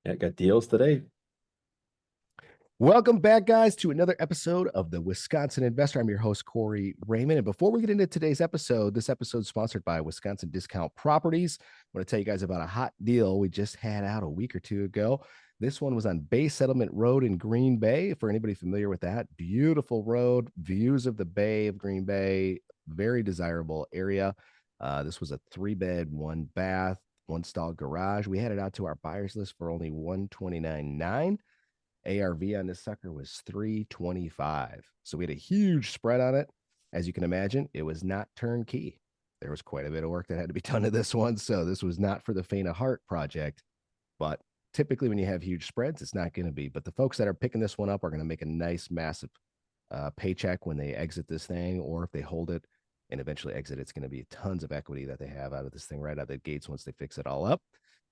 Yeah, got deals today. Welcome back, guys, to another episode of the Wisconsin Investor. I'm your host, Corey Raymond. And before we get into today's episode, this episode is sponsored by Wisconsin Discount Properties. I want to tell you guys about a hot deal we just had out a week or two ago. This one was on Bay Settlement Road in Green Bay. For anybody familiar with that, beautiful road, views of the Bay of Green Bay, very desirable area. This was a 3-bed, 1-bath, 1-stall garage. We had it out to our buyers list for only $129,900. ARV on this sucker was 325. So we had a huge spread on it. As you can imagine, it was not turnkey. There was quite a bit of work that had to be done to this one. So this was not for the faint of heart project. But typically, when you have huge spreads, it's not going to be. But the folks that are picking this one up are going to make a nice, massive paycheck when they exit this thing, or if they hold it and eventually exit, it's going to be tons of equity that they have out of this thing right out of the gates once they fix it all up.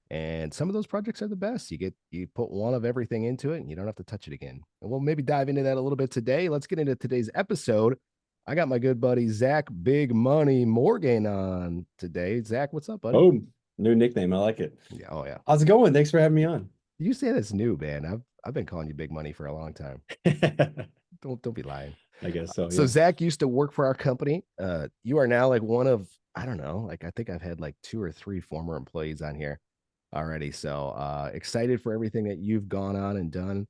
And some of those projects are the best. You put one of everything into it and you don't have to touch it again. And we'll maybe dive into that a little bit today. Let's get into today's episode. I got my good buddy Zach Big Money Morgan on today. Zach, what's up, buddy? Boom. New nickname. I like it. Yeah, oh yeah. How's it going? Thanks for having me on. You say that's new, man. I've been calling you Big Money for a long time. I Don't be lying. guess so, So yeah. Zach used to work for our company. You are now like one of, I don't know, like I think I've had like 2 or 3 former employees on here already. So excited for everything that you've gone on and done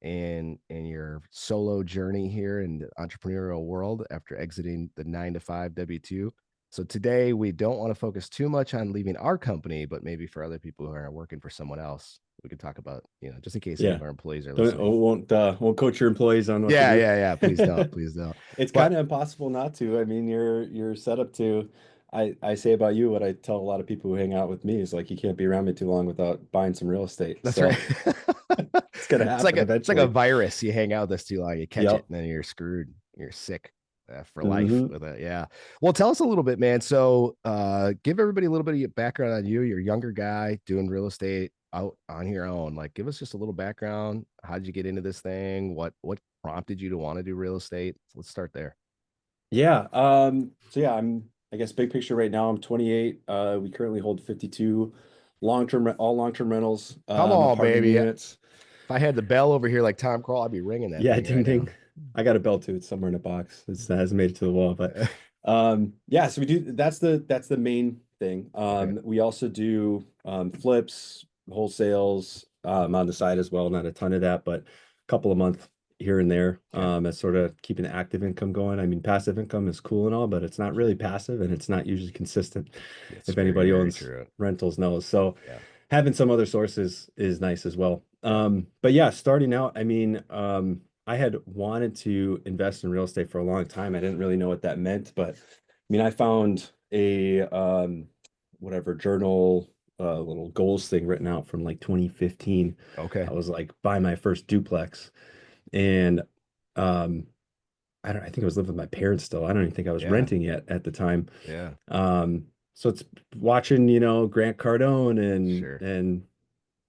in your solo journey here in the entrepreneurial world after exiting the 9 to 5 W2. So today we don't want to focus too much on leaving our company, but maybe for other people who are working for someone else, we could talk about, just in case any Yeah. of our employees are Don't listening. won't coach your employees on what to Yeah, do. yeah, yeah. Please don't. Please don't. It's kind But of impossible not to. I mean, you're set up to. I say about you what I tell a lot of people who hang out with me is like you can't be around me too long without buying some real estate. that's So right. it's gonna happen It's like a eventually. virus. You hang out this too long, you catch it, Yep. and then you're screwed. You're sick for life Hmm. with it. Yeah. Well, tell us a little bit, man. So, give everybody a little bit of background on you. You're a younger guy doing real estate out on your own. Like, give us just a little background. How did you get into this thing? What prompted you to want to do real estate? So let's start there. Yeah. So yeah, I guess big picture right now, I'm 28. We currently hold 52 all long-term rentals, Come on, apartment baby. If units. I had the bell over here like Tom Crawl, I'd be ringing that Yeah, thing ding right now. ding. I got a bell too. It's somewhere in a box. It hasn't made it to the wall, but yeah, so we do that's the main thing. Okay. We also do flips, wholesales, on the side as well. Not a ton of that, but a couple a month here and there. Okay. As sort of keeping the active income going. I mean, passive income is cool and all, but it's not really passive and it's not usually consistent. It's If very, anybody very owns true. rentals knows. So Yeah. having some other sources is nice as well. Yeah. But yeah, starting out, I mean, I had wanted to invest in real estate for a long time. I didn't really know what that meant, but I mean, I found a whatever journal, little goals thing written out from like 2015. Okay. I was like, buy my first duplex, and um, I think I was living with my parents still. I don't even think I was Yeah. renting yet at the time. Yeah. So it's watching, Grant Cardone Sure. and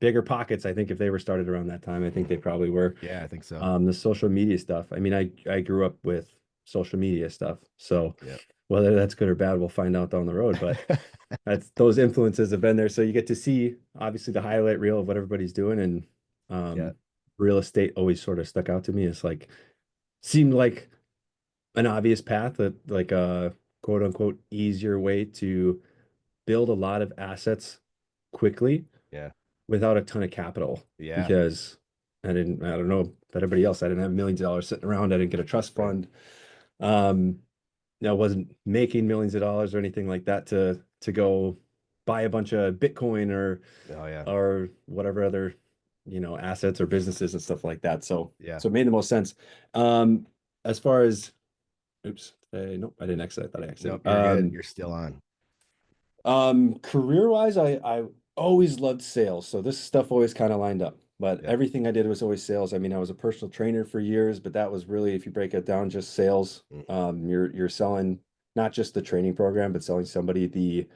Bigger Pockets. I think if they were started around that time, I think they probably were. Yeah, I think so. The social media stuff. I mean, I grew up with social media stuff, so Yeah. whether that's good or bad, we'll find out down the road. But that's those influences have been there, so you get to see obviously the highlight reel of what everybody's doing, and Yeah. real estate always sort of stuck out to me. It's like seemed like an obvious path that like a quote unquote easier way to build a lot of assets quickly Yeah. without a ton of capital Yeah. because I don't know about everybody else. I didn't have millions of dollars sitting around. I didn't get a trust Right. fund. Um, I wasn't making millions of dollars or anything like that to go buy a bunch of Bitcoin Oh yeah. or whatever other, assets or businesses and stuff like that. So Yeah. so it made the most sense. As far as oops, nope, I didn't exit. I thought I exited. Nope, you're good. You're still on. Career wise, I always loved sales, so this stuff always kind of lined up. But Yeah. everything I did was always sales. I mean, I was a personal trainer for years, but that was really, if you break it down, just sales. Mm. You're selling not just the training program, but selling somebody the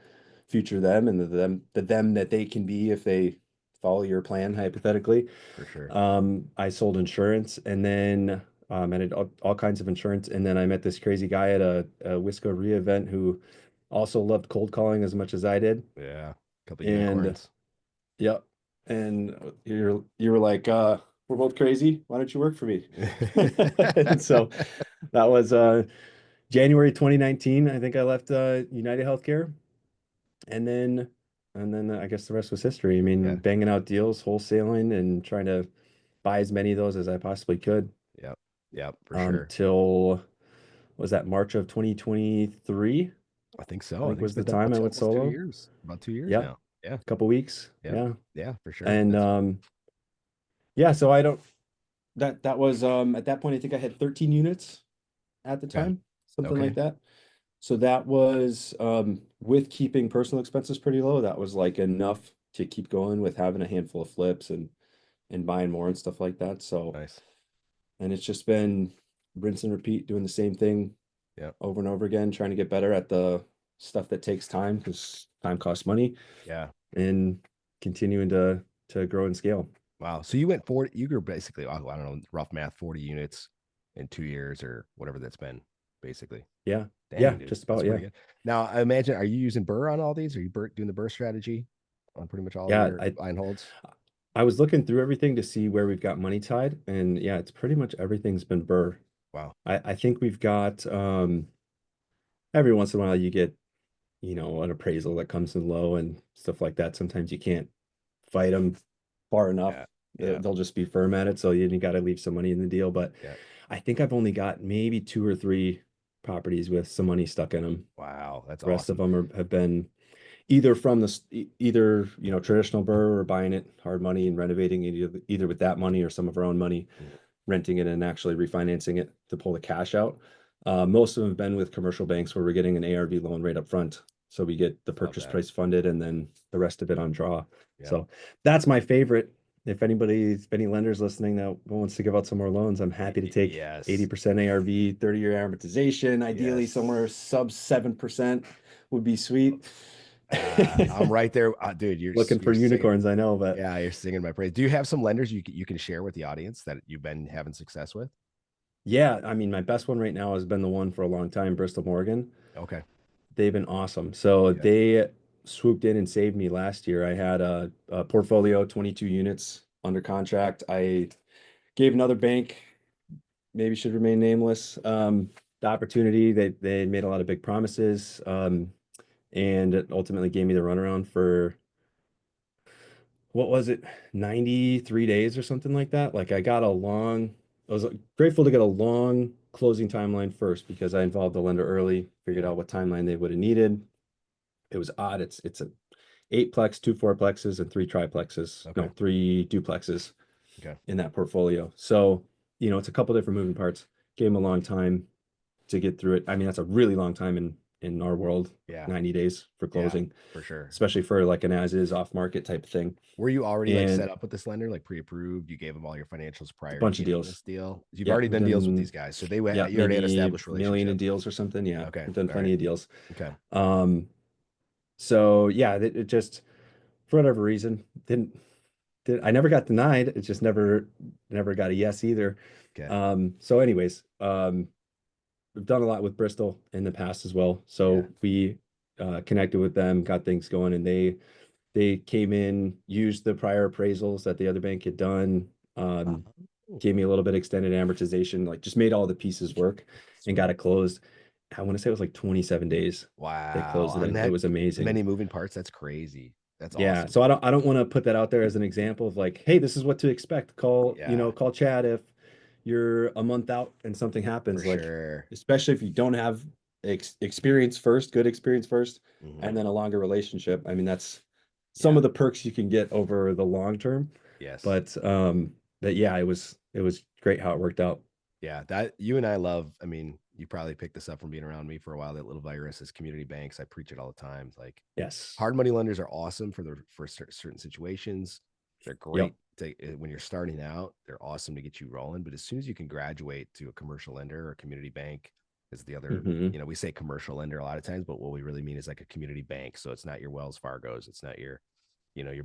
future them and the them that they can be if they follow your plan, hypothetically. For sure. I sold insurance, and then I did all kinds of insurance, and then I met this crazy guy at a Wisco REI event who also loved cold calling as much as I did. Yeah. A couple And unicorns. yep. And you're like, we're both crazy. Why don't you work for me? And so that was January 2019. I think I left United Healthcare, and then I guess the rest was history. I mean, Yeah. banging out deals, wholesaling, and trying to buy as many of those as I possibly could Yep. Yep. For sure. till was that March of 2023? I think I so. I think think was it's the been time I went almost 2 solo. years. About 2 years Yep, now. Yeah. a couple weeks. Yep. Yeah. Yeah, for sure. And That's yeah, so I don't that was at that point I think I had 13 units at the okay. time, something Okay. like that. So that was with keeping personal expenses pretty low, that was like enough to keep going with having a handful of flips and buying more and stuff like that. So Nice. and it's just been rinse and repeat, doing the same thing Yep. over and over again, trying to get better at the stuff that takes time because time costs money Yeah. and continuing to grow and scale. Wow. So you went 40, you grew basically, I don't know, rough math, 40 units in 2 years or whatever that's been, basically. Yeah. Dang, Yeah, dude. just That's about, pretty yeah. good. Now, I imagine, are you using Burr on all these? Are you doing the Burr strategy on pretty much all of Yeah, your buy and holds? I was looking through everything to see where we've got money tied, and yeah, it's pretty much everything's been Burr. Wow. I think we've got every once in a while you get, an appraisal that comes in low and stuff like that. Sometimes you can't fight them far enough. Yeah. Yeah. They'll just be firm at it, so you got to leave some money in the deal. But Yeah. I think I've only got maybe two or three properties with some money stuck in them. Wow. That's The rest of awesome. them have been either from either traditional burr or buying it hard money and renovating it either with that money or some of our own money, Mhm. renting it and actually refinancing it to pull the cash out. Most of them have been with commercial banks where we're getting an ARV loan right up front, so we get the Love purchase that. price funded and then the rest of it on draw. Yeah. So that's my favorite. If any lenders listening that wants to give out some more loans, I'm happy to take Yes. 80% ARV, 30-year amortization, ideally Yes. somewhere sub 7% would be sweet. I'm right there, dude. Looking for You're singing. unicorns, I know, but Yeah, you're singing my praise. Do you have some lenders you can share with the audience that you've been having success with? yeah, I mean, my best one right now has been the one for a long time, Bristol Morgan. Okay. They've been awesome. So Yeah. they swooped in and saved me last year. I had a portfolio, 22 units under contract. I gave another bank, maybe should remain nameless, the opportunity. They made a lot of big promises, and it ultimately gave me the runaround for what was it, 93 days or something like that. Like I was grateful to get a long closing timeline first because I involved the lender early, figured Yeah. out what timeline they would have needed. It was odd. It's a eightplex, two fourplexes, and three triplexes. No, Okay. three duplexes Okay. in that portfolio. So, it's a couple different moving parts. Gave them a long time to get through it. I mean, that's a really long time in our world, Yeah. 90 days for Yeah. closing, For sure. especially for like an as is off market type of thing. Were you already like And set up with this lender, like pre-approved? You gave them all your financials a prior to bunch of getting in deals. this deal. You've Yeah, already we've done deals with done, these guys, so yeah, you already had maybe established million in relationship. deals or something. Yeah, Okay. we've done All right. plenty of deals. Okay. Um, so yeah, it just for whatever reason I never got denied. It just never got a yes either. Okay. So anyways, we've done a lot with Bristol in the past as well. Yeah. So we connected with them, got things going, and they came in, used the prior appraisals that the other bank had done, Uh, gave me a little bit extended amortization, like just made all the pieces work and got Sweet. it closed. I want to say it was like 27 days they Wow. closed it On in. It that was amazing. many moving parts, that's crazy. That's Yeah. awesome. So I don't want to put that out there as an example of like, hey, this is what to expect. Yeah, Call Chad if you're a month out and something for happens, like sure. especially if you don't have experience first, good experience first, Hmm. and then a longer relationship. I mean, that's some Yeah. of the perks you can get over the long term. Yes. But yeah, it was great how it worked out. Yeah. That you and I love. I mean, you probably picked this up from being around me for a while. That little virus is community banks. I preach it all the time. Like Yes. hard money lenders are awesome for certain situations. They're Yep. great to, when you're starting out. They're awesome to get you rolling. But as soon as you can graduate to a commercial lender or community bank, is the other. Hmm. We say commercial lender a lot of times, but what we really mean is like a community bank. So it's not your Wells Fargo's. It's not your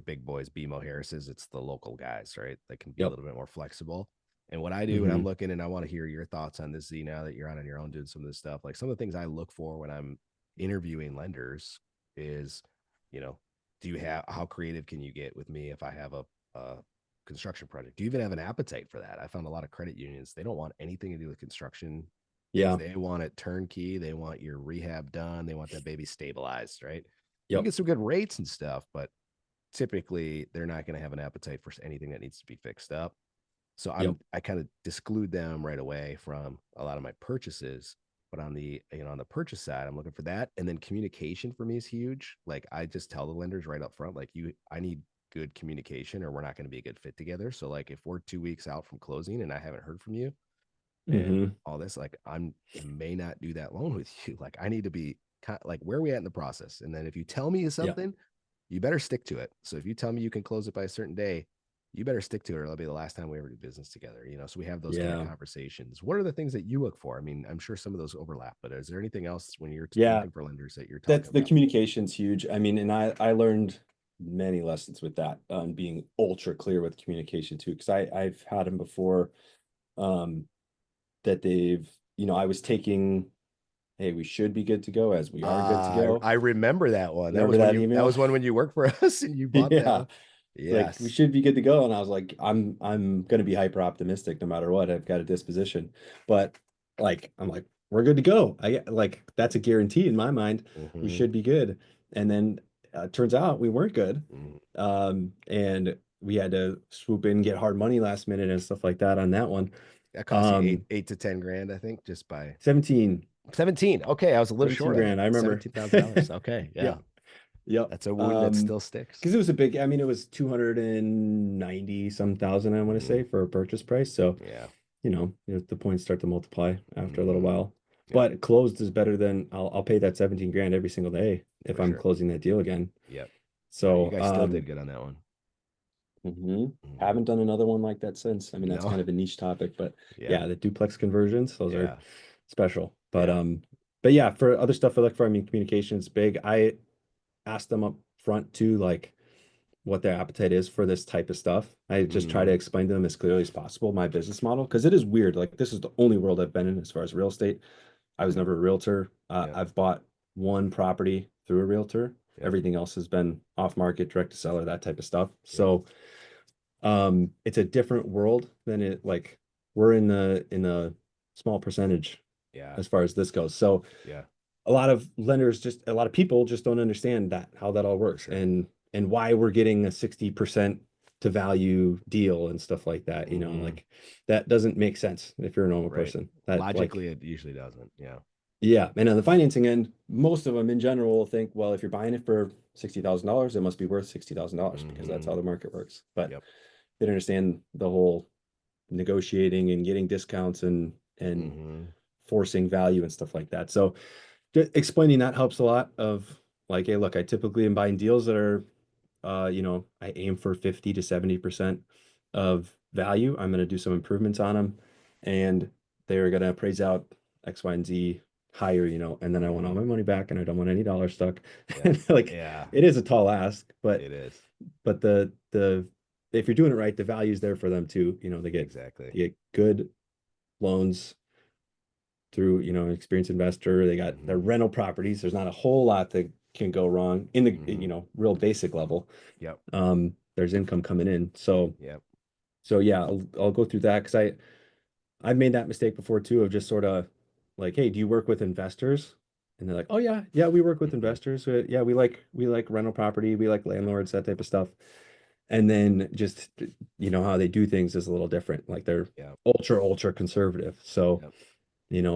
big boys, BMO Harris's. It's the local guys, right? That can be a Yep. little bit more flexible. And what I do when I'm Hmm. looking, and I want to hear your thoughts on this, Z, now that you're on your own doing some of this stuff, like some of the things I look for when I'm interviewing lenders is, you know, do you have how creative can you get with me if I have a construction project? Do you even have an appetite for that? I found a lot of credit unions, they don't want anything to do with construction things. Yeah. They want it turnkey. They want your rehab done. They want that baby stabilized, right? You can Yep. get some good rates and stuff, but typically they're not going to have an appetite for anything that needs to be fixed up. So Yep. I kind of exclude them right away from a lot of my purchases. But on the on the purchase side, I'm looking for that. And then communication for me is huge. Like I just tell the lenders right up front, like I need good communication or we're not going to be a good fit together. So like if we're 2 weeks out from closing and I haven't heard from you and Hmm. all this, like I may not do that loan with you. Like I need to be like where are we at in the process? And then if you tell me Yeah. something, you better stick to it. So if you tell me you can close it by a certain day, you better stick to it or it'll be the last time we ever do business together. So we have those kind of Yeah. conversations. What are the things that you look for? I mean, I'm sure some of those overlap, but is there anything else when you're Yeah. looking for lenders that you're That's talking the about? communication's huge. I mean, and I learned many lessons with that on being ultra clear with communication too. Because I've had them before, um, that they've, I was taking, hey, we should be good to go as we are good to go. I remember that one. Remember that That email? was one when you worked for us and you bought that Yeah. one. Like we Yes. should be good to go. And I was like, I'm gonna be hyper optimistic no matter what. I've got a disposition. But like I'm like, we're good to go. Like that's a guarantee in my mind. We Mm-hmm. should be good. And then turns out we weren't good. Mm-hmm. And we had to swoop in and get hard money last minute and stuff like that on that one. That cost you Um, 8 to 10 grand, I think, just by 17, 17. Okay, I was a little 17 short on grand. it. I remember. $17,000. Okay, yeah, Yep. Yep. that's a wound that still sticks. Because it was a big, I mean, it was 290 some thousand, I want to Mm-hmm. say, for a purchase price. So, Yeah. the points start to multiply after a little Mm-hmm. while. Yep, But closed is better than I'll pay that 17 grand every single day if for I'm sure. closing that deal again. Yep. No, you So, guys still did good on that one. Mm-hmm. haven't done another one like that since. I mean, that's No. kind of a niche topic, but Yeah. yeah, the duplex conversions, those are Yeah. special. Yeah. But yeah, for other stuff I look for, I mean, communication is big. I asked them up front too, like what their appetite is for this type of stuff. I just try to Mm-hmm. explain to them as clearly as possible my business model because it is weird. Like this is the only world I've been in as far as real estate. I was never a realtor. Yep. I've bought one property through a realtor. Yep. Everything else has been off market, direct to seller, that type of stuff. Yep. So it's a different world than it like we're in a small percentage Yeah. as far as this goes. So Yeah. a lot of people just don't understand that how that all For works sure. and why we're getting a 60% to value deal and stuff like that. Mm-hmm. Like that doesn't make sense if you're a normal Right. person. That like Logically, it usually doesn't. Yeah. yeah, and on the financing end, most of them in general will think, well, if you're buying it for $60,000, it must be worth $60,000 because that's Mm-hmm. how the market works. But Yep. they don't understand the whole negotiating and getting discounts and Mm-hmm. forcing value and stuff like that. So explaining that helps a lot of like, hey, look, I typically am buying deals that are I aim for 50 to 70% of value. I'm going to do some improvements on them and they're going to appraise out X, Y, and Z higher, and then I want all Mm-hmm. my money back and I don't want any dollars stuck. Yep. And like Yeah. it is a tall ask, but It is. the if you're doing it right, the value's there for them too. Exactly. They get good loans through, an experienced investor. They got their Mm-hmm. rental properties. There's not a whole lot that can go wrong in the, Mm-hmm. real basic level. Yep. There's income coming in. Yep. So yeah, I'll go through that because I've made that mistake before too of just sort of like, hey, do you work with investors? And they're like, oh yeah, yeah, we work with Mm-hmm. investors. Yeah, we like rental property, we like landlords, that type of stuff. And then just how they do things is a little different. Like they're Yep. ultra conservative. So Yep.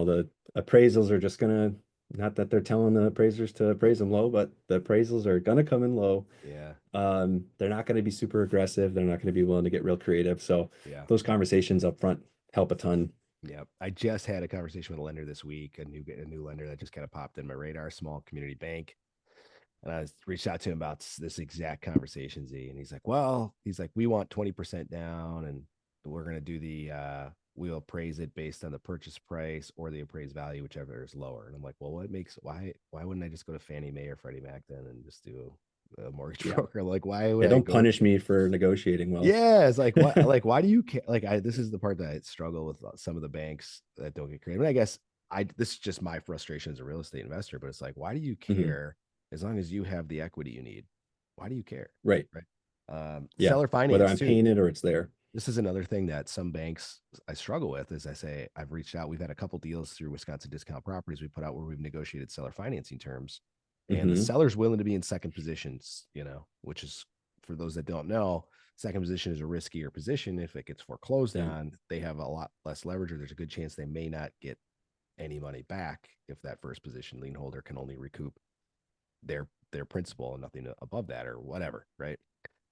the appraisals are just gonna, not that they're telling the appraisers to appraise them low, but the appraisals are gonna come in low. Yeah. They're not gonna be super aggressive. They're not gonna be willing to get real creative. So Yeah. those conversations up front help a ton. Yep. I just had a conversation with a lender this week, a new lender that just kind of popped in my radar, small community bank. And reached out to him about this exact conversation, Z. And he's like, we want 20% down and we're going to do we'll appraise it based on the purchase price or the appraised value, whichever is lower. And I'm like, well, why wouldn't I just go to Fannie Mae or Freddie Mac then and just do a mortgage Yeah. broker? Like, why would Yeah, I don't go? punish me for negotiating well. Yeah. It's like, what, like, why do you care? Like, this is the part that I struggle with some of the banks that don't get creative. And I guess this is just my frustration as a real estate investor, but it's like, why do you Mhm. care as long as you have the equity you need? Why do you care? Right. Right. Yeah. Seller Whether finance I'm too. paying it or it's there. This is another thing that some banks I struggle with. Is I say I've reached out. We've had a couple deals through Wisconsin Discount Properties we put out where we've negotiated seller financing terms, and the Hmm. seller's willing to be in second positions. Which is, for those that don't know, second position is a riskier position. If it gets foreclosed Yeah. on, they have a lot less leverage, or there's a good chance they may not get any money back if that first position lien holder can only recoup their principal and nothing above that or whatever, right?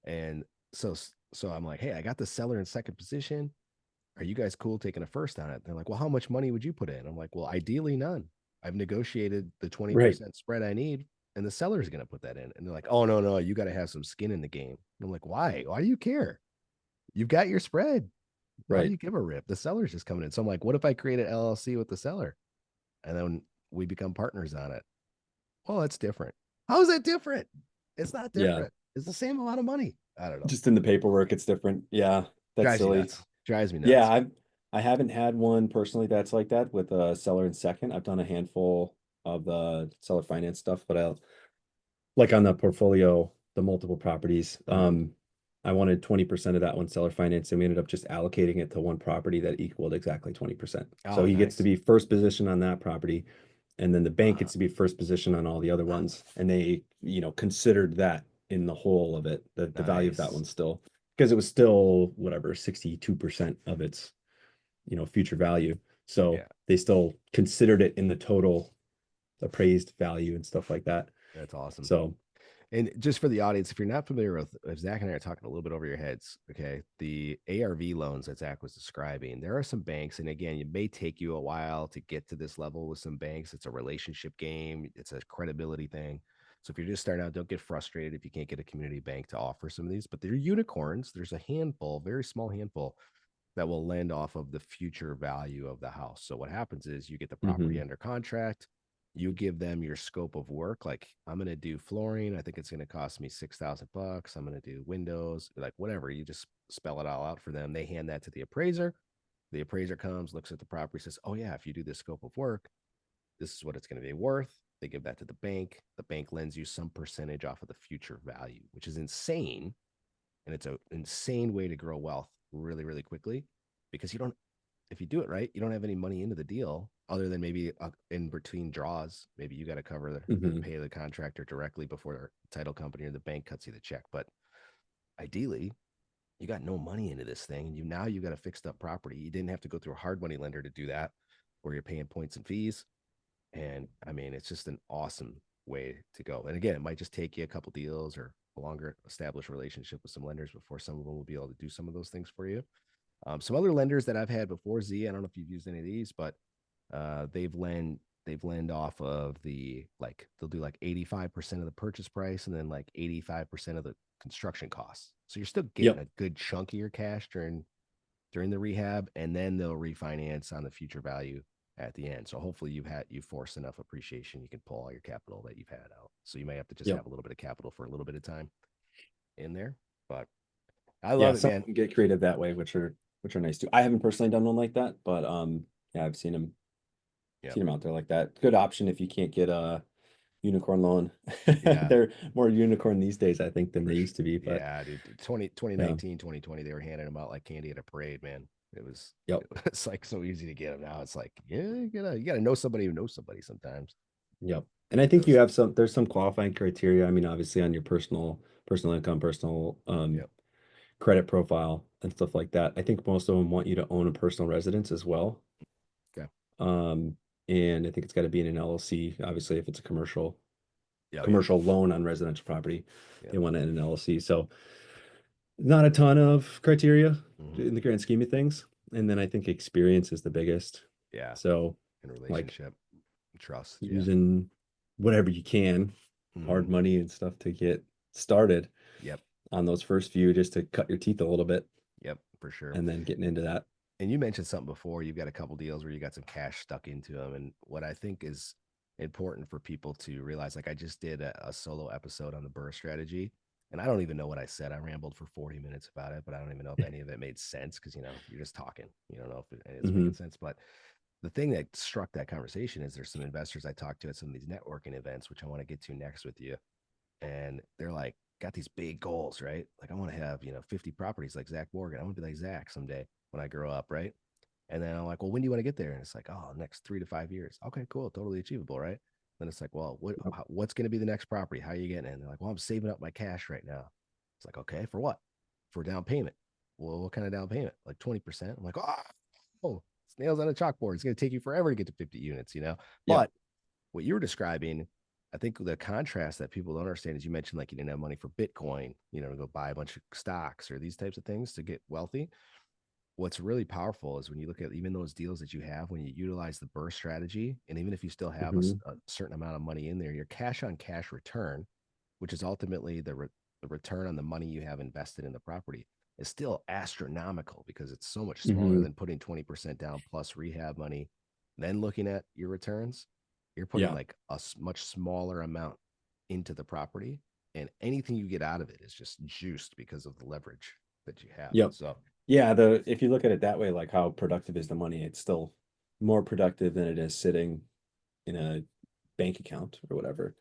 And so so I'm like, hey, I got the seller in second position. Are you guys cool taking a first on it? They're like, well, how much money would you put in? I'm like, well, ideally none. I've negotiated the Right. 20% spread I need, and the seller's going to put that in. And they're like, oh, no, no, you got to have some skin in the game. And I'm like, why? Why do you care? You've got your spread. Why do Right. you give a rip? The seller's just coming in. So I'm like, what if I create an LLC with the seller and then we become partners on it? Well, that's different. How is that different? It's not Yeah. different. It's the same amount of money. I don't know. Just in the paperwork, it's different. Yeah. That's Drives me silly. nuts. Drives me Yeah. nuts. I haven't had one personally that's like that with a seller in second. I've done a handful of the seller finance stuff, but I'll like on the portfolio, the multiple properties. Mhm. I wanted 20% of that one seller finance, and we ended up just allocating it to one property that equaled exactly 20%. So Oh, he gets to nice. be first position on that property, and then the bank Uh, gets to be first position on all the other ones. And they, considered that in the whole of it, the value of that nice. one still, because it was still whatever, 62% of its, future value. So Yeah, they still considered it in the total appraised value and stuff like that. that's awesome. So, And just for the audience, if you're not familiar with, if Zach and I are talking a little bit over your heads, okay, the ARV loans that Zach was describing, there are some banks, and again, it may take you a while to get to this level with some banks. It's a relationship game, it's a credibility thing. So if you're just starting out, don't get frustrated if you can't get a community bank to offer some of these, but they're unicorns. There's a handful, very small handful that will lend off of the future value of the house. So what happens is you get the property mhm, under contract, you give them your scope of work. Like, I'm going to do flooring. I think it's going to cost me $6,000. I'm going to do windows, like whatever. You just spell it all out for them. They hand that to the appraiser. The appraiser comes, looks at the property, says, oh yeah, if you do this scope of work, this is what it's going to be worth. They give that to the bank. The bank lends you some percentage off of the future value, which is insane. And it's an insane way to grow wealth really, really quickly, because you don't, if you do it right, you don't have any money into the deal other than maybe in between draws. Maybe you got to mhm. pay the contractor directly before the title company or the bank cuts you the check. But ideally, you got no money into this thing, and you got a fixed up property. You didn't have to go through a hard money lender to do that, where you're paying points and fees. And I mean, it's just an awesome way to go. And again, it might just take you a couple deals or a longer established relationship with some lenders before some of them will be able to do some of those things for you. Some other lenders that I've had before, Z, I don't know if you've used any of these, but they've lend off of the, like, they'll do like 85% of the purchase price and then like 85% of the construction costs. So you're still getting Yep. a good chunk of your cash during the rehab, and then they'll refinance on the future value at the end. So hopefully you've forced enough appreciation, you can pull all your capital that you've had out. So you may have to just Yep. have a little bit of capital for a little bit of time in there. But I Yeah, love it, some man. can get creative that way, which are nice too. I haven't personally done one like that, but yeah, I've seen them Yep. seen them out there like that. Good option if you can't get a unicorn loan. Yeah. They're more unicorn these days, I think, than For they sure. used to be. But Yeah, dude. 20 yeah, 2020, they were handing them out like candy at a parade, man. It was yep, it's like so easy to get them now. It's like, yeah, you gotta know somebody who knows somebody sometimes. yep. And I think Those, there's some qualifying criteria. I mean, obviously on your personal income, personal yep. credit profile and stuff like that. I think most of them want you to own a personal residence as well. Okay. Um, and I think it's got to be in an LLC. Obviously, if it's a Yeah, yeah. commercial loan on residential property, they Yep. want it in an LLC. So not a ton of criteria Hmm. in the grand scheme of things. And then I think experience is the biggest. Yeah. So In like relationship, trust. Yeah. using whatever you can, hard Hmm. money and stuff to get started Yep. on those first few just to cut your teeth a little bit Yep. For sure. and then getting into that. And you mentioned something before. You've got a couple deals where you got some cash stuck into them. And what I think is important for people to realize, like, I just did a solo episode on the Burr strategy. And I don't even know what I said. I rambled for 40 minutes about it, but I don't even know if any of it made sense because, you're just talking. You don't know if it's Hmm. making sense. But the thing that struck that conversation is there's some investors I talked to at some of these networking events, which I want to get to next with you. And they're like, got these big goals, right? Like I want to have, 50 properties like Zach Morgan. I want to be like Zach someday when I grow up, right? And then I'm like, well, when do you want to get there? And it's like, oh, next 3 to 5 years. Okay, cool, totally achievable, right? Then it's like, well, Yep. what's going to be the next property? How are you getting it? And they're like, well, I'm saving up my cash right now. It's like, okay, for what? For down payment. Well, what kind of down payment? Like 20%. I'm like, oh, it's nails on a chalkboard. It's going to take you forever to get to 50 units, Yep. But what you were describing, I think the contrast that people don't understand is you mentioned like you didn't have money for Bitcoin, to go buy a bunch of stocks or these types of things to get wealthy. What's really powerful is when you look at even those deals that you have, when you utilize the burst strategy, and even if you still have a, Hmm. a certain amount of money in there, your cash on cash return, which is ultimately the return on the money you have invested in the property, is still astronomical because it's so much smaller Hmm. than putting 20% down plus rehab money. Then looking at your returns, you're putting Yeah. like a much smaller amount into the property, and anything you get out of it is just juiced because of the leverage that you have. Yep. So, Yeah, the if you look at it that way, like how productive is the money, it's still more productive than it is sitting in a bank account or whatever.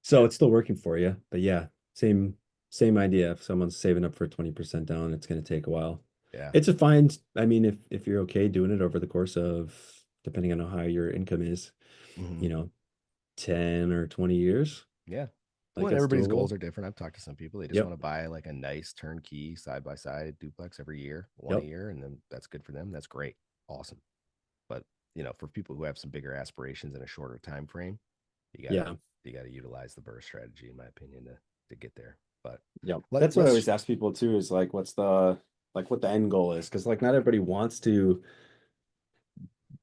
So yeah, it's still working for you. But yeah, same idea. If someone's saving up for 20% down, it's going to take a while. yeah. It's a fine, I mean, if you're okay doing it over the course of, depending on how your income is, Mm-hmm. you know, 10 or 20 years, Yeah. Well, like and it's everybody's goals doable. are different. I've talked to some people, they just Yep. want to buy like a nice turnkey side by side duplex every year, one a Yep. year, and then that's good for them. That's great. Awesome. But for people who have some bigger aspirations in a shorter time frame, you gotta Yeah. you gotta utilize the burst strategy, in my opinion, to get there. But Yep. let That's what I let's always ask people too, is like, what's like what the end goal is? Because like not everybody wants to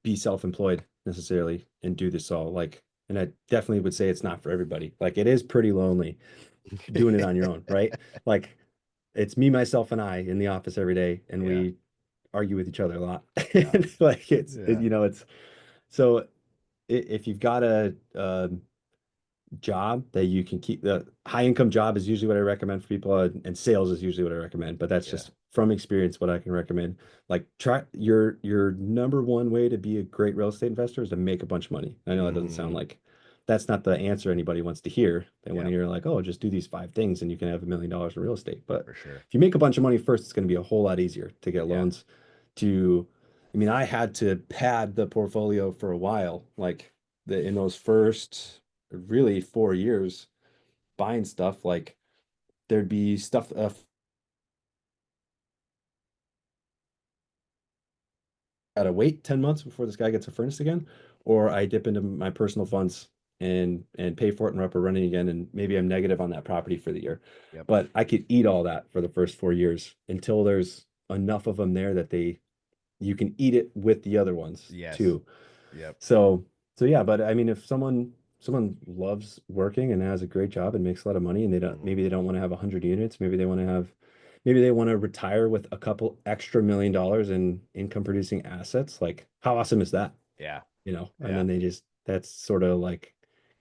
be self-employed necessarily and do this all. Like, and I definitely would say it's not for everybody. Like it is pretty lonely doing it on your own, right? Like it's me, myself, and I in the office every day, and Yeah. we argue with each other a lot. Yeah. Like Yeah. it's so if you've got a job that you can keep, the high income job is usually what I recommend for people, and sales is usually what I recommend, but that's Yeah. just from experience what I can recommend. Like try your number one way to be a great real estate investor is to make a bunch of money. I know that doesn't Mm-hmm. sound like that's not the answer anybody wants to hear. They want Yeah, to hear like, oh, just do these 5 things and you can have $1 million in real estate. But for sure. if you make a bunch of money first, it's going to be a whole lot easier to get Yeah. loans to, I mean, I had to pad the portfolio for a while, like in those first really 4 years buying stuff. Like there'd be stuff, gotta wait 10 months before this guy gets a furnace again, or I dip into my personal funds and pay for it and we're up and running again, and maybe I'm negative on that property for the year. Yep. But I could eat all that for the first 4 years until there's enough of them there that you can eat it with the other ones Yes. too. Yep. So yeah, but I mean, if someone loves working and has a great job and makes a lot of money, and Mm-hmm. maybe they don't want to have 100 units, maybe they want to retire with a couple extra $1 million in income producing assets. Like, how awesome is that? Yeah. And Yeah. then that's sort of like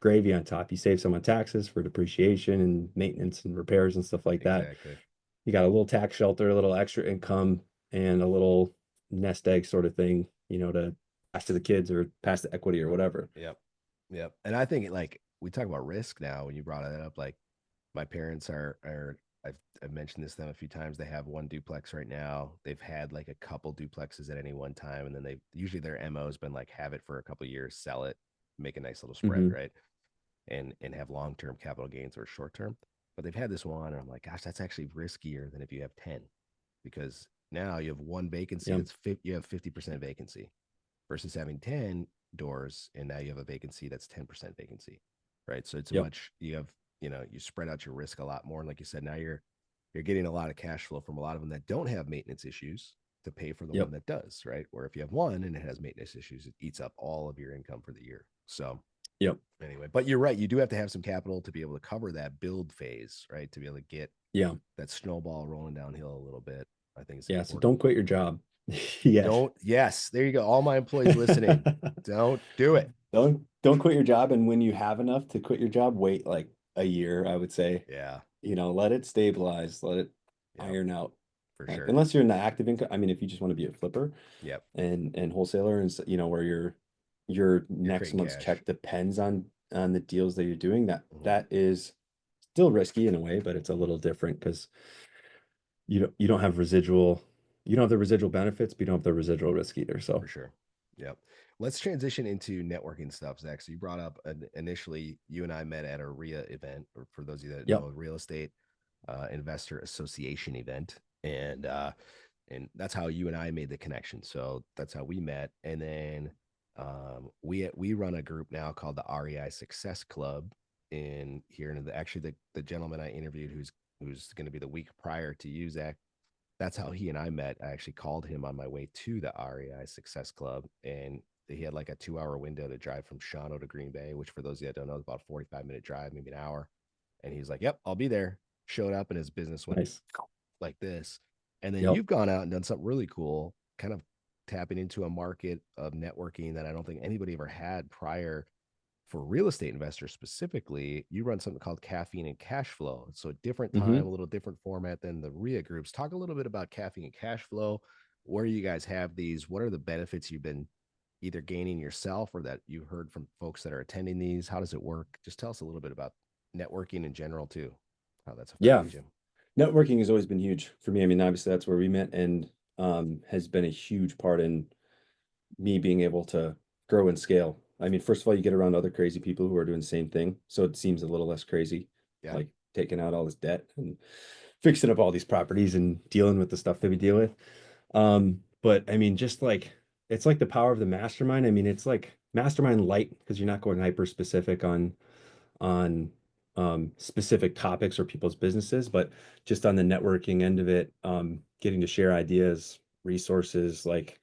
gravy on top. You save some on taxes for depreciation and maintenance and repairs and stuff like that. Exactly. You got a little tax shelter, a little extra income, and a little nest egg sort of thing, to pass to the kids or pass the equity or whatever. Yep. Yep. And I think like we talk about risk now when you brought that up, like my parents are I've mentioned this to them a few times. They have one duplex right now. They've had like a couple duplexes at any one time, and then they usually their MO has been like have it for a couple years, sell it, make a nice little spread, Hmm. right? And have long term capital gains or short term. But they've had this one, and I'm like, gosh, that's actually riskier than if you have 10, because now you have one vacancy Yeah. you have 50% vacancy versus having 10 doors, and now you have a vacancy that's 10% vacancy, right? So it's a Yep. much you have you spread out your risk a lot more, and like you said, now you're getting a lot of cash flow from a lot of them that don't have maintenance issues to pay for the one Yep. that does, right? Where if you have one and it has maintenance issues, it eats up all of your income for the year. So Yep. anyway, but you're right, you do have to have some capital to be able to cover that build phase, right? To be able to get Yeah. that snowball rolling downhill a little bit. I think it's Yeah. So important. don't quit your job yet. Don't, yes, there you go. All my employees listening, don't do it. Don't quit your job. And when you have enough to quit your job, wait like a year, I would say. Yeah. Let it stabilize, let it Yep. iron out. For Like, sure. unless you're in the active income, I mean, if you just want to be a flipper Yep. and wholesaler, and where your You're next creating month's cash. check depends on the deals that you're doing, Mhm. that is still risky in a way, but it's a little different because you don't have residual, you don't have the residual benefits, but you don't have the residual risk either. So For sure. Yep. Let's transition into networking stuff, Zach. So you brought up initially you and I met at a REIA event, or for those of you that yep. know, real estate investor association event, and that's how you and I made the connection. So that's how we met, and then we run a group now called the REI Success Club in here, and actually the gentleman I interviewed who's going to be the week prior to you, Zach, that's how he and I met. I actually called him on my way to the REI Success Club, and he had like a 2 hour window to drive from Shawano to Green Bay, which for those of you that don't know is about a 45-minute drive, maybe an hour. And he's like, "Yep, I'll be there." Showed up, and his business went Nice. like this. And then Yep. you've gone out and done something really cool, kind of tapping into a market of networking that I don't think anybody ever had prior for real estate investors specifically. You run something called Caffeine and Cash Flow. So a different time, hmm a little different format than the RIA groups. Talk a little bit about Caffeine and Cash Flow. Where you guys have these? What are the benefits you've been either gaining yourself or that you heard from folks that are attending these? How does it work? Just tell us a little bit about networking in general too, how that's Yeah. affected you. Networking has always been huge for me. I mean, obviously that's where we met and has been a huge part in me being able to grow and scale. I mean, first of all, you get around other crazy people who are doing the same thing, so it seems a little less crazy, Yeah. like taking out all this debt and fixing up all these properties and dealing with the stuff that we deal with. But I mean, just like it's like the power of the mastermind. I mean, it's like mastermind light because you're not going hyper specific on specific topics or people's businesses, but just on the networking end of it, getting to share ideas, resources, like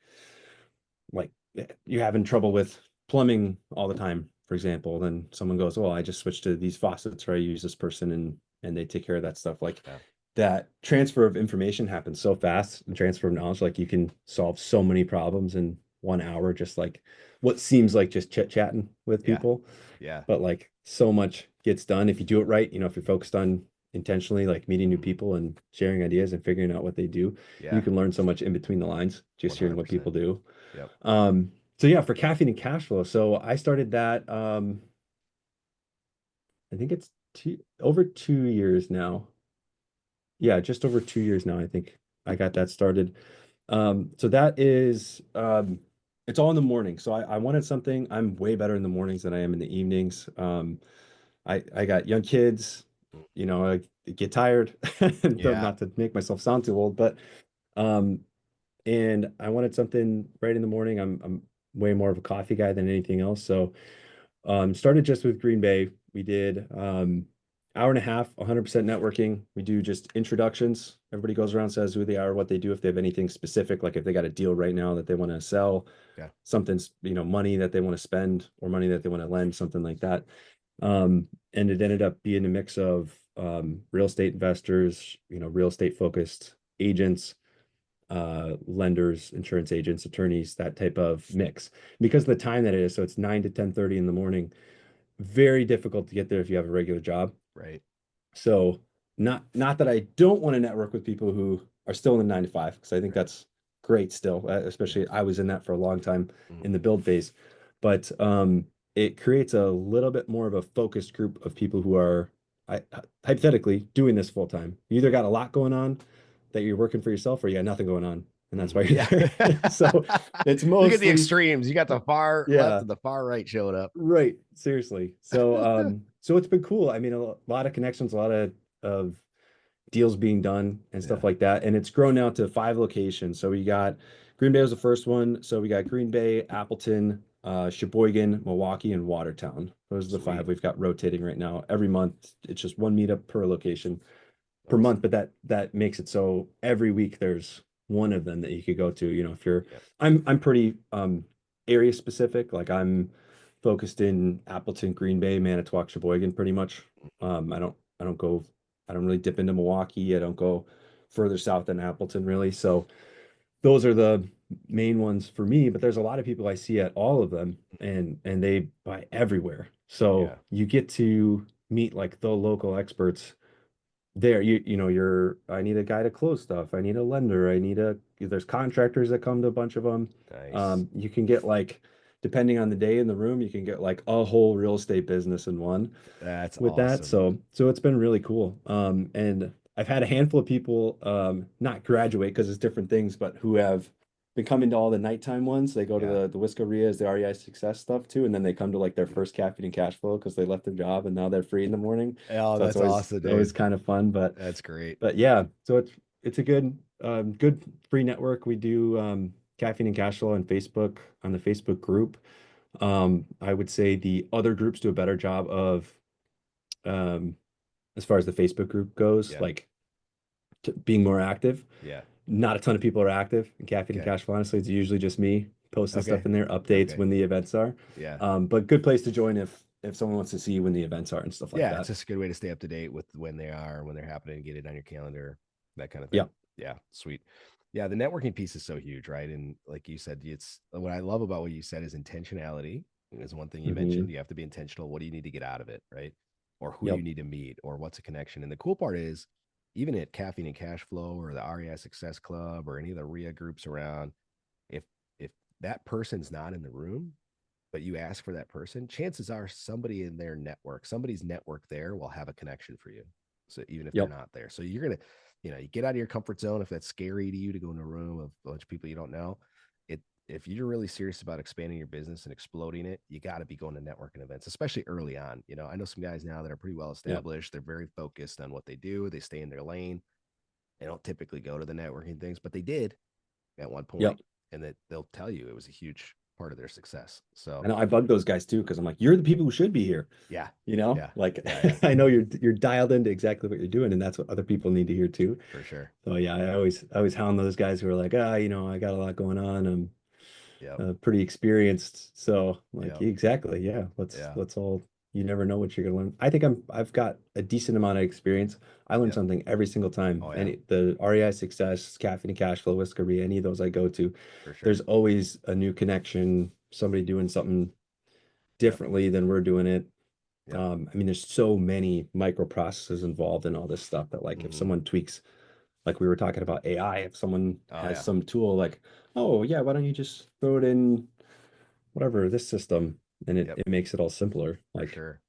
you're having trouble with plumbing all the time, for example, then someone goes, "Well, I just switched to these faucets or I use this person and they take care of that stuff." Like Yeah. that transfer of information happens so fast and transfer of knowledge, like you can solve so many problems in 1 hour, just like what seems like just chit-chatting with Yeah. people. Yeah. But like so much gets done if you do it right, if you're focused on intentionally like meeting new Mhm. people and sharing ideas and figuring out what they do, you Yeah. can learn so much in between the lines just hearing what 100%. people do. Yep. So yeah, for caffeine and cash flow. So I started that I think it's over 2 years now. Yeah, just over 2 years now, I think I got that started. So that is it's all in the morning. So I wanted something. I'm way better in the mornings than I am in the evenings. I got young kids, I get tired, Yeah. not to make myself sound too old, but um and I wanted something right in the morning. I'm way more of a coffee guy than anything else. So started just with Green Bay. We did hour and a half, 100% networking. We do just introductions. Everybody goes around, says who they are, what they do, if they have anything specific, like if they got a deal right now that they want to sell, Yeah. something's, money that they want to spend or money that they want to lend, something like that. And it ended up being a mix of real estate investors, real estate focused agents, lenders, insurance agents, attorneys, that type of mix. Because of the time that it is, so it's 9 to 10:30 in the morning, very difficult to get there if you have a regular job. Right. So not that I don't want to network with people who are still in the 9 to 5, because I think Right. that's great still, Yeah. especially I was in that for a long time Mhm. in the build phase. But it creates a little bit more of a focused group of people who are hypothetically doing this full time. You either got a lot going on that you're working for yourself, or you got nothing going on, and that's why you're Yeah. there. So it's You get the mostly, extremes. You got the far left yeah. and the far right showed up. Right, seriously. So so it's been cool. I mean, a lot of connections, a lot of deals being done and stuff Yeah. like that. And it's grown now to 5 locations. So we got Green Bay was the first one. So we got Green Bay, Appleton, Sheboygan, Milwaukee, and Watertown. Those are the Sweet. five we've got rotating right now. Every month, it's just one meetup per location per Awesome. month, but that makes it so every week there's one of them that you could go to. If you're Yep. I'm pretty area specific. Like I'm focused in Appleton, Green Bay, Manitowoc, Sheboygan pretty much. I don't really dip into Milwaukee. I don't go further south than Appleton really. So those are the main ones for me, but there's a lot of people I see at all of them and they buy everywhere. So Yeah. you get to meet like the local experts there. I need a guy to close stuff. I need a lender. There's contractors that come to a bunch of them. Nice. You can get like depending on the day in the room, you can get like a whole real estate business in one That's with that. awesome. So it's been really cool. And I've had a handful of people not graduate because it's different things, but who have been coming to all the nighttime ones. They go to Yeah. the Wisco REIs, the REI success stuff too, and then they come to like their first caffeine and cash flow because they left their job and now they're free in the morning. Oh, So it's that's awesome, always dude. kind of fun. That's great. But yeah, so it's a good free network. We do caffeine and cash flow on Facebook on the Facebook group. I would say the other groups do a better job of um as far as the Facebook group goes, Yeah. like being more active. Yeah. Not a ton of people are active in caffeine and Okay. cash flow. Honestly, it's usually just me posting Okay. stuff in there, updates Okay. when the events are. Yeah. But good place to join if someone wants to see when the events are and stuff like Yeah. It's that. just a good way to stay up to date with when they are, when they're happening, get it on your calendar, that kind of Yeah. thing. Yeah. Sweet. Yeah. The networking piece is so huge, right? And like you said, it's what I love about what you said is intentionality is one thing you Hmm. mentioned. You have to be intentional. What do you need to get out of it, right? Or who do you Yep. need to meet, or what's a connection? And the cool part is, even at Caffeine and Cash Flow or the REI Success Club or any of the RIA groups around, if if that person's not in the room, but you ask for that person, chances are somebody in their network, somebody's network there will have a connection for you. So even if they're Yep. not there, so you're gonna, you get out of your comfort zone if that's scary to you to go in a room of a bunch of people you don't know. It If you're really serious about expanding your business and exploding it, you got to be going to networking events, especially early on. I know some guys now that are pretty well Yep. established. They're very focused on what they do. They stay in their lane. They don't typically go to the networking things, but they did at one Yep. point, and that they'll tell you it was a huge part of their success. So I know I bug those guys too because I'm like, you're the people who should be here. yeah, You know, yeah, like yeah, yeah, I know you're dialed into exactly what you're doing, and that's what other people need to hear too. for sure. So yeah, I always hound those guys who are like, I got a lot going on. Yep, Pretty experienced. So like yep, exactly, yeah. yeah, Let's all you never know what you're gonna learn. I think I've got a decent amount of experience. I learn yep. something every single time. Oh yeah, Any the REI Success, Caffeine and Cash Flow, Wisco REI, any of those I go to, for sure. there's always a new connection, somebody doing something Yep, differently than we're doing it. yep. I mean, there's so many microprocesses involved in all this stuff that like if Hmm. someone tweaks, like we were talking about AI, if someone Oh has yeah, some tool like, oh yeah, why don't you just throw it in whatever this system and it, yep, it makes it all simpler. for Like sure.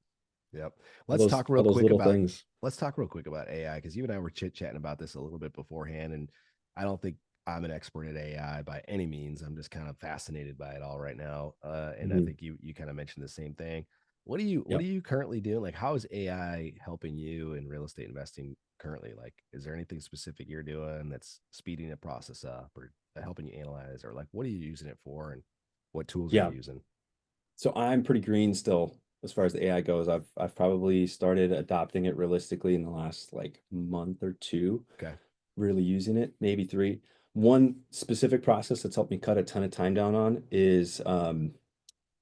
Yep. all Let's those talk real all those quick little about things. let's talk real quick about AI, because you and I were chit chatting about this a little bit beforehand, and I don't think I'm an expert at AI by any means. I'm just kind of fascinated by it all right now, and I Mhm. think you kind of mentioned the same thing. What are Yep. you currently doing? Like, how is AI helping you in real estate investing currently? Like, is there anything specific you're doing that's speeding the process up or helping you analyze, or like what are you using it for, and what tools are you Yeah. using? So I'm pretty green still as far as the AI goes. I've probably started adopting it realistically in the last like month or two, Okay. really using it, maybe three. One specific process that's helped me cut a ton of time down on is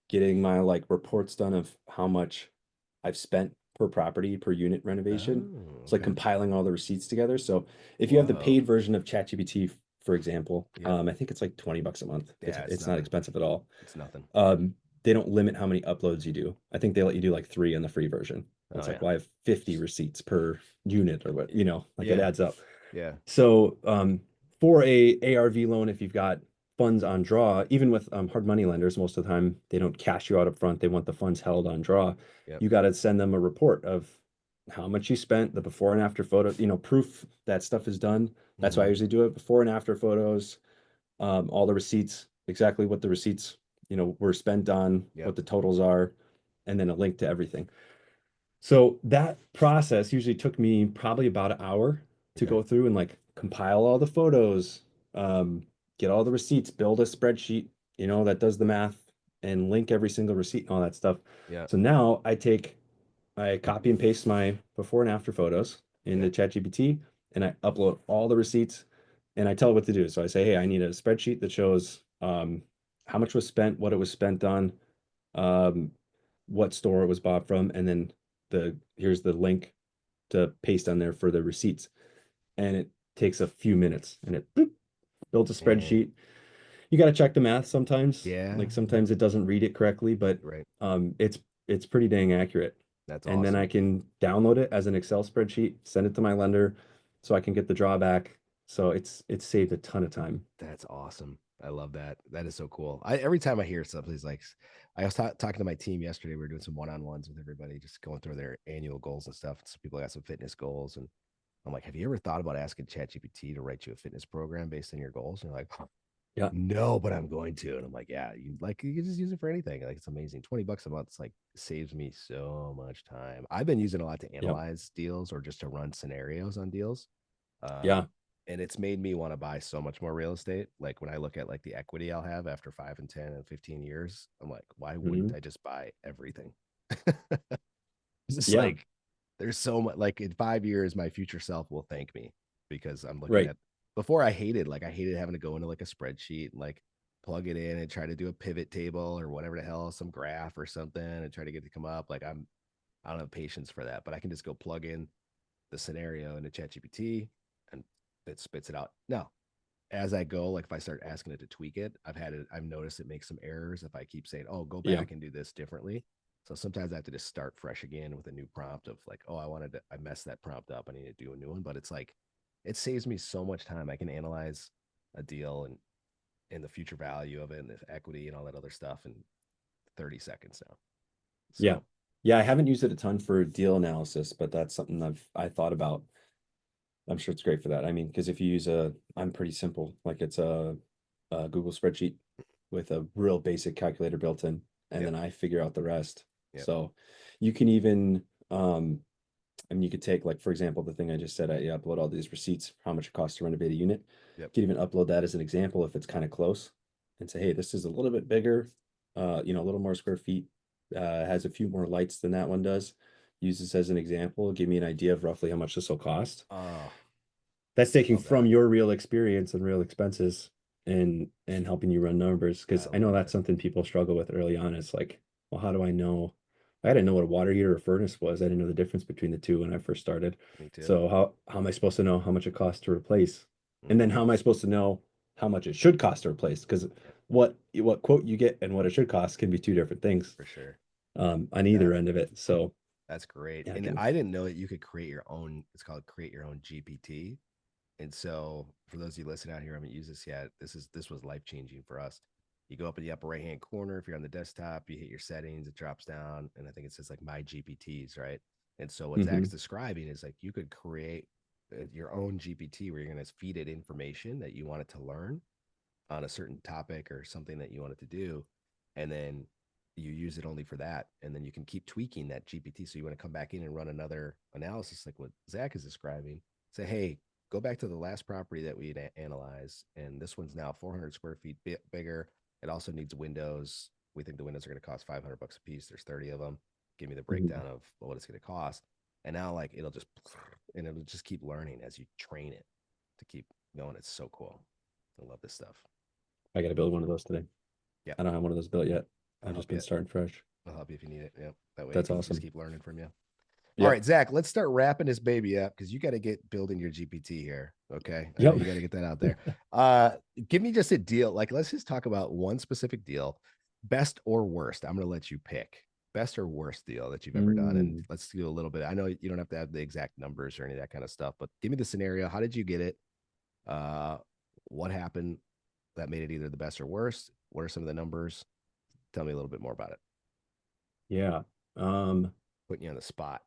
getting my like reports done of how much I've spent per property per unit renovation. Oh, It's like okay. compiling all the receipts together. So if you have the Whoa. paid version of ChatGPT, for example, Yep. I think it's like $20 a month. It's Yeah, it's it's not nothing. expensive at all. It's nothing. They don't limit how many uploads you do. I think they let you do like three on the free version. Oh It's like, yeah. well, I have 50 receipts per unit or what, like it Yeah. adds up. Yeah. So for a ARV loan, if you've got funds on draw, even with hard money lenders, most of the time they don't cash you out up front. They want the funds held on draw. Yep. You got to send them a report of how much you spent, the before and after photo, proof that stuff is done. That's why I Hmm. usually do it. Before and after photos, all the receipts, exactly what the receipts, were spent on, Yep. what the totals are, and then a link to everything. So that process usually took me probably about an hour to Okay. go through and like compile all the photos, um, get all the receipts, build a spreadsheet, that does the math and link every single receipt and all that stuff. Yeah. So now I copy and paste my before and after photos into Okay. ChatGPT and I upload all the receipts and I tell it what to do. So I say, hey, I need a spreadsheet that shows how much was spent, what it was spent on, um, what store it was bought from, and then here's the link to paste on there for the receipts. And it takes a few minutes and it boop, builds a And spreadsheet. You got to check the math sometimes. yeah. Like sometimes it doesn't read it correctly, but Right. it's pretty dang accurate. That's And then I awesome. can download it as an Excel spreadsheet, send it to my lender so I can get the drawback, So it's saved a ton of time. That's awesome. I love that. That is so cool. Every time I hear stuff, he's like, I was talking to my team yesterday. We were doing some one-on-ones with everybody, just going through their annual goals and stuff. Some people got some fitness goals, and I'm like, have you ever thought about asking ChatGPT to write you a fitness program based on your goals? And they're like, huh, Yeah. no, but I'm going to. And I'm like, yeah, you can just use it for anything. Like it's amazing. $20 a month, it's like saves me so much time. I've been using a lot to Yep. analyze deals or just to run scenarios on deals. Yeah. And it's made me want to buy so much more real estate. Like when I look at like the equity I'll have after 5 and 10 and 15 years, I'm like, why wouldn't Hmm. I just buy everything? It's just Yeah. like there's so much, like in 5 years, my future self will thank me because I'm looking Right. at before I hated having to go into like a spreadsheet and like plug it in and try to do a pivot table or whatever the hell, some graph or something and try to get it to come up. Like I don't have patience for that, but I can just go plug in the scenario into ChatGPT and it spits it out. Now, as I go, like if I start asking it to tweak it, I've noticed it makes some errors if I keep saying, oh, go Yeah. back and do this differently. So sometimes I have to just start fresh again with a new prompt of like, oh, I messed that prompt up. I need to do a new one. But it's like, it saves me so much time. I can analyze a deal and the future value of it and the equity and all that other stuff in 30 seconds now. Yeah. So, Yeah. I haven't used it a ton for deal analysis, but that's something I thought about. I'm sure it's great for that. I mean, because if you use I'm pretty simple. Like it's a Google spreadsheet with a real basic calculator built in, and yep, then I figure out the rest. yep, So you can even, I mean, you could take, like, for example, the thing I just said, I upload all these receipts, how much it costs to renovate a unit. yep. You could even upload that as an example if it's kind of close and say, hey, this is a little bit bigger, a little more square feet, has a few more lights than that one does. Use this as an example, give me an idea of roughly how much this will cost. Oh, That's taking love from that. your real experience and real expenses and helping you run numbers. I Because I know love that's it. something people struggle with early on. It's like, well, how do I know? I didn't know what a water heater or furnace was. I didn't know the difference between the two when I first started. Me too. So how am I supposed to know how much it costs to replace? And then how Mm-hmm. am I supposed to know how much it should cost to replace? Because Yep, what quote you get and what it should cost can be two different things for sure. on either That end of it. So That's great. yeah, I And can. I didn't know that you could create your own, it's called create your own GPT. And so for those of you listening out here, I haven't used this yet. This was life changing for us. You go up in the upper right hand corner. If you're on the desktop, you hit your settings, it drops down, and I think it says like my GPTs, right? And so what Zach's Hmm. describing is like you could create your own GPT where you're going to feed it information that you want it to learn on a certain topic or something that you want it to do, and then you use it only for that, and then you can keep tweaking that GPT. So you want to come back in and run another analysis like what Zach is describing. Say, hey, go back to the last property that we analyzed, and this one's now 400 square feet bigger. It also needs windows. We think the windows are going to cost $500 a piece. There's 30 of them. Give me the Hmm. breakdown of what it's going to cost. And now, like, it'll just keep learning as you train it to keep going. It's so cool. I love this stuff. I got to build one of those today. Yeah, I don't have one of those built yet. I'll I've just help been you. starting fresh. I'll help you if you need it. Yep. That way it That's can just awesome. keep learning from you. All Yep. right, Zach, let's start wrapping this baby up because you got to get building your GPT here. Okay. I know Yep. you got to get that out there. Uh, Give me just a deal. Like, let's just talk about one specific deal, best or worst. I'm going to let you pick best or worst deal that you've ever done. And Mm, let's do a little bit. I know you don't have to have the exact numbers or any of that kind of stuff, but give me the scenario. How did you get it? Uh, what happened that made it either the best or worst? What are some of the numbers? Tell me a little bit more about it. yeah. Um, Putting you on the spot.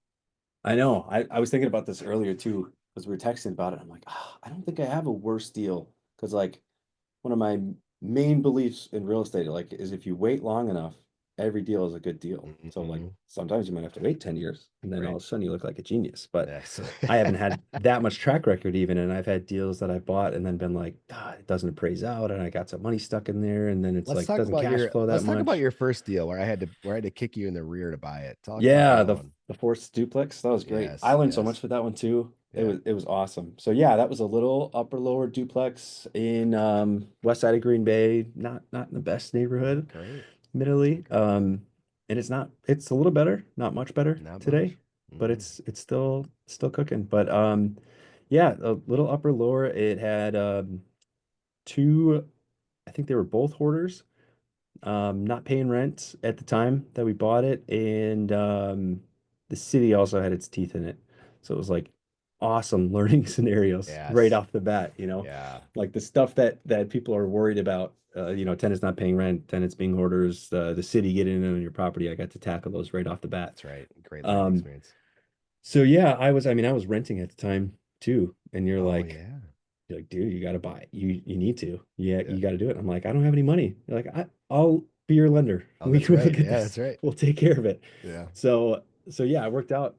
I know. I was thinking about this earlier too, because we were texting about it. I'm like, I don't think I have a worse deal. Because like one of my main beliefs in real estate, like, is if you wait long enough, every deal is a good deal. So like Mm-hmm. sometimes you might have to wait 10 years and then all Right. of a sudden you look like a genius. But Yes. I haven't had that much track record even, and I've had deals that I bought and then been like, it doesn't appraise out, and I got some money stuck in there, and then it's like doesn't cash flow that Let's talk about much. your first deal where I had to kick you in the rear to buy it. Talk about Yeah, that one. the Force duplex, that was great. I Yes, learned so much yes. with that one too. Yeah. It was awesome. So yeah, that was a little upper lower duplex in west side of Green Bay, not in the best neighborhood, Great. admittedly. Okay. And it's a little better, not much better Not today, much. but Hmm. it's still cooking. But yeah, a little upper lower. It had two, I think they were both hoarders, not paying rent at the time that we bought it, and the city also had its teeth in it. So it was like awesome learning scenarios right Yes. off the bat, you know, Yeah. like the stuff that people are worried about, you know, tenants not paying rent, tenants being hoarders, the city getting in on your property. I got to tackle those right off the bat. That's right. Great learning Um, experience. so yeah, I mean, I was renting at the time too, and Oh yeah. you're like, dude, you got to buy it. You need to. Yeah, Yeah. you got to do it. I'm like, I don't have any money. You're like, I'll be your lender. Oh, We that's can right. look at Yeah, this. that's right. We'll take care of it. Yeah. So yeah, it worked out.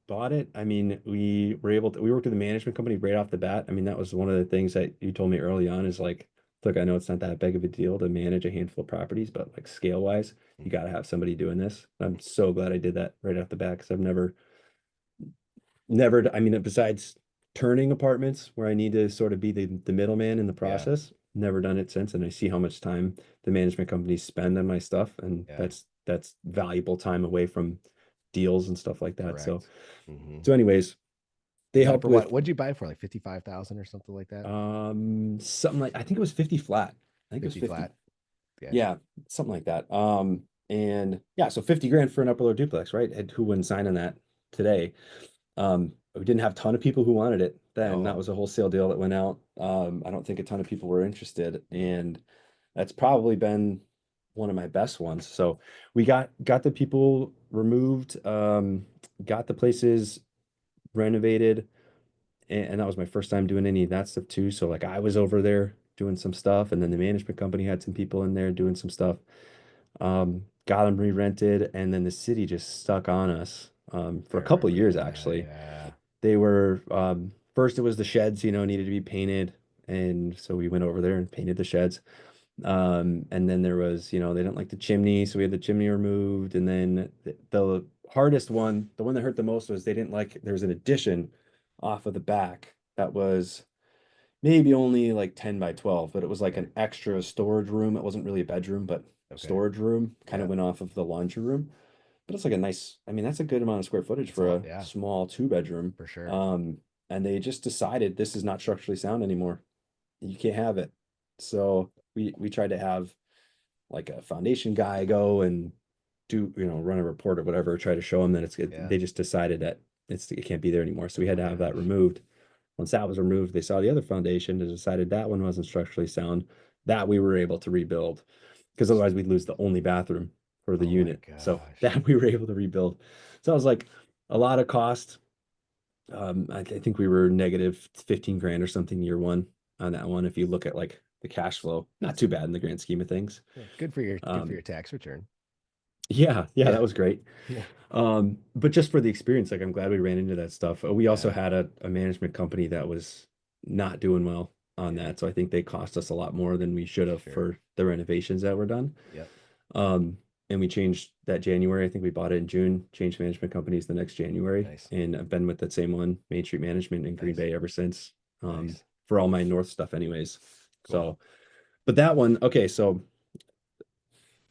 Bought it. I mean, we worked with a management company right off the bat. I mean, that was one of the things that you told me early on is like, look, I know it's not that big of a deal to manage a handful of properties, but like scale wise, you got Mhm. to have somebody doing this. I'm so glad I did that right off the bat because I've never, I mean, besides turning apartments where I need to sort of be the middleman in the Yeah. process, never done it since. And I see how much time the management companies spend on my stuff, and Yeah. that's valuable time away from deals and stuff like that. Correct. Hmm. Anyways, You they got it helped for what? with What'd you buy it for? Like 55,000 or something like that? something like I think it was 50 flat. I think it was 50 50. flat. Yeah. Yeah, something like that. And yeah, so 50 grand for an upper load duplex, right? And who wouldn't sign on that today? We didn't have a ton of people who wanted it then. That No. was a wholesale deal that went out. I don't think a ton of people were interested, and that's probably been one of my best ones. So we got the people removed, got the places renovated, and that was my first time doing any of that stuff too. So like I was over there doing some stuff, and then the management company had some people in there doing some stuff. Got them re-rented, and then the city just stuck on us I for a couple remember years that. actually. Yeah. They were first it was the sheds, you know, needed to be painted, and so we went over there and painted the sheds. And then there was, you know, they didn't like the chimney, so we had the chimney removed. And then the hardest one, the one that hurt the most was they didn't like there was an addition off of the back that was maybe only like 10 by 12, but it was like Okay. an extra storage room. It wasn't really a bedroom, but Okay. storage room kind Yeah. of went off of the laundry room. But it's like a nice, I mean, that's a good amount of square footage It's a for lot. a Yeah, small two bedroom. for sure. And they just decided this is not structurally sound anymore. You can't have it. So we tried to have like a foundation guy go and do, you know, run a report or whatever, try to show them that Yeah. they just decided that it can't be there anymore. So we Oh had my to have that gosh. removed. Once that was removed, they saw the other foundation and decided that one wasn't structurally sound, that we were able to rebuild. Because otherwise we'd lose the only bathroom for the Oh my unit. So gosh. that we were able to rebuild. So I was like a lot of cost. I think we were negative 15 grand or something year one on that one. If you look at like the cash flow, not too bad in the grand scheme of things. Yeah, good for Um, your tax return. yeah, that Yeah. was great. Yeah. But just for the experience, like I'm glad we ran into that stuff. We also Yeah. had a management company that was not doing well on Yeah. that. So I think they cost us a lot more than we should have Sure. for the renovations that were done. Yep. And we changed that January. I think we bought it in June, changed management companies the next January. Nice. And I've been with that same one, Main Street Management in Green Nice. Bay ever since. Nice. For all my North stuff anyways. Cool. So, but that one, okay, so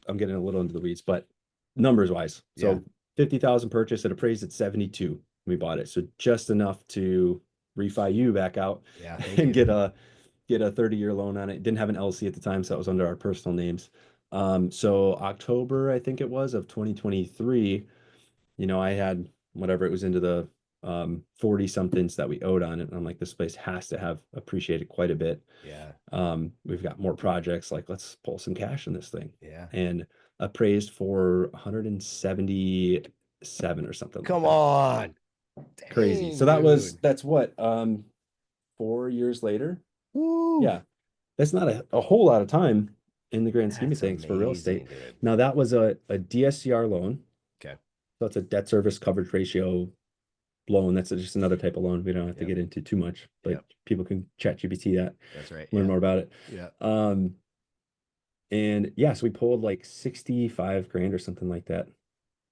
I'm getting a little into the weeds, but numbers wise, Yeah. so 50,000 purchase, it appraised at 72. We bought it. So just enough to refi you back out Yeah. Thank and you. get a 30-year loan on it. Didn't have an LC at the time, so that was under our personal names. So October, I think it was, of 2023, you know, I had whatever it was into the 40 somethings that we owed on it. And I'm like, this place has to have appreciated quite a bit. Yeah. We've got more projects, like let's pull some cash in this thing. Yeah. And appraised for 177 or something like Come that. on. Crazy. Dang, So dude. that's what, 4 years later. Woo. Yeah. That's not a whole lot of time in the grand scheme of That's things for real estate. amazing, dude. Now that was a DSCR loan. Okay. So it's a debt service coverage ratio loan. That's just another type of loan. We don't have to Yep. get into too much, but Yep. people can chat GPT that, That's right. learn Yeah. more about it. Yeah. Um, and yeah, so we pulled like 65 grand or something like that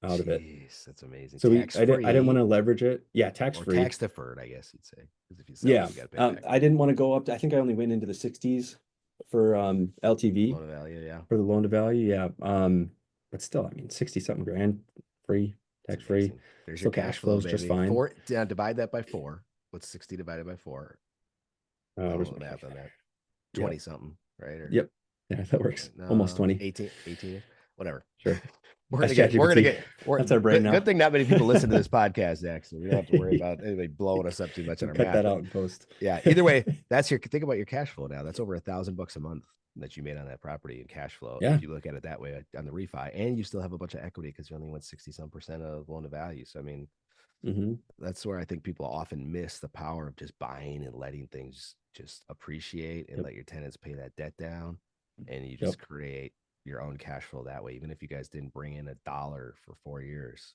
out of it. Jeez, that's amazing. So Tax I didn't want free to leverage it. Yeah, tax or free. tax deferred, I guess you'd say. Because if you sell it, Yeah. you got to pay it back. I didn't want to go up to, I think I only went into the 60s for LTV Loan of value. Yeah. for the loan to value. Yeah. But still, I mean, 60 something grand free, It's tax free. amazing. There's your So cash cash flow, flows just baby. fine. Four, yeah, divide that by four. What's 60 divided by four? I don't Where's know my the math on calculator? that. Yep. 20 something, right? Or Yep. Yeah, that works. Almost no, 20. 18, 18. Whatever. Sure. We're That's gonna get, we're gonna ChatGPT. get, we're That's our brain now. good thing not many people listen to this podcast, actually. We don't have to worry about anybody blowing us up too much on our Cut math. that But out in post. yeah, either way, that's your think about your cash flow now. That's over $1,000 a month that you made on that property in cash flow. Yeah. If you look at it that way on the refi, and you still have a bunch of equity because you only went 60 some percent of loan to value. So I mean, Hmm. that's where I think people often miss the power of just buying and letting things just appreciate and Yep. let your tenants pay that debt down. And you just Yep. create your own cash flow that way. Even if you guys didn't bring in $1 for 4 years,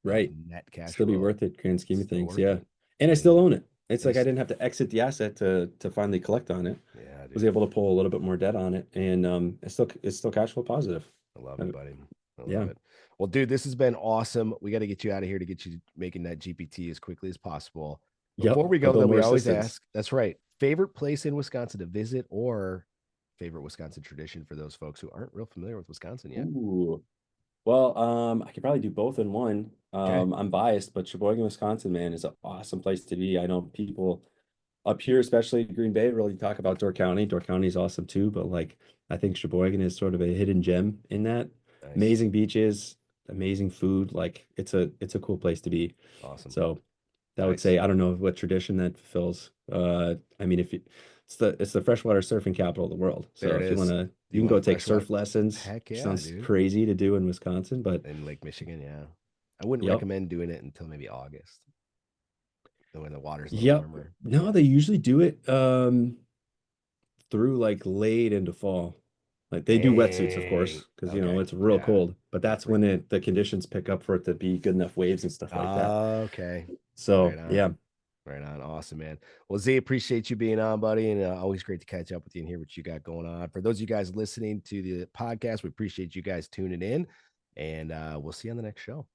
that Right. net cash Still be flow worth it, grand scheme is of still things. worth Yeah. it. And I still And own it. It's and like I it's, didn't have to exit the asset to finally collect on it. yeah, Was dude, able to pull a little bit more debt on it, and it's still cash flow positive. I love Uh, it, buddy. I love Yeah. it. Well, dude, this has been awesome. We got to get you out of here to get you making that GPT as quickly as possible. Before Yep. we I'll go, build though, more we always assistants. ask, that's right, favorite place in Wisconsin to visit or favorite Wisconsin tradition for those folks who aren't real familiar with Wisconsin yet. Ooh. Well, I could probably do both in one. Okay. I'm biased, but Sheboygan, Wisconsin, man, is an awesome place to be. I know people up here, especially Green Bay, really talk about Door County. Door County is awesome too, but like I think Sheboygan is sort of a hidden gem in that. Nice. Amazing beaches, amazing food. Like it's a cool place to be. Awesome. So that would Nice. say I don't know what tradition that fulfills. I mean, if you, it's the freshwater surfing capital of the world. There So it if you is. wanna, Do you you can want go a take freshwater? surf lessons, Heck which yeah, sounds dude. crazy to do in Wisconsin, but In Lake Michigan, yeah. I wouldn't yep. recommend doing it until maybe August, when the water's a little Yep. warmer. No, they usually do it through like late into fall. Like they do wetsuits, of Dang. course, because Okay. it's real Yeah. cold. But that's when the conditions pick up for it to be good enough waves and stuff like that. Okay. Right So on. yeah, Right on. Awesome, man. Well, Z, appreciate you being on, buddy. And always great to catch up with you and hear what you got going on. For those of you guys listening to the podcast, we appreciate you guys tuning in. And we'll see you on the next show.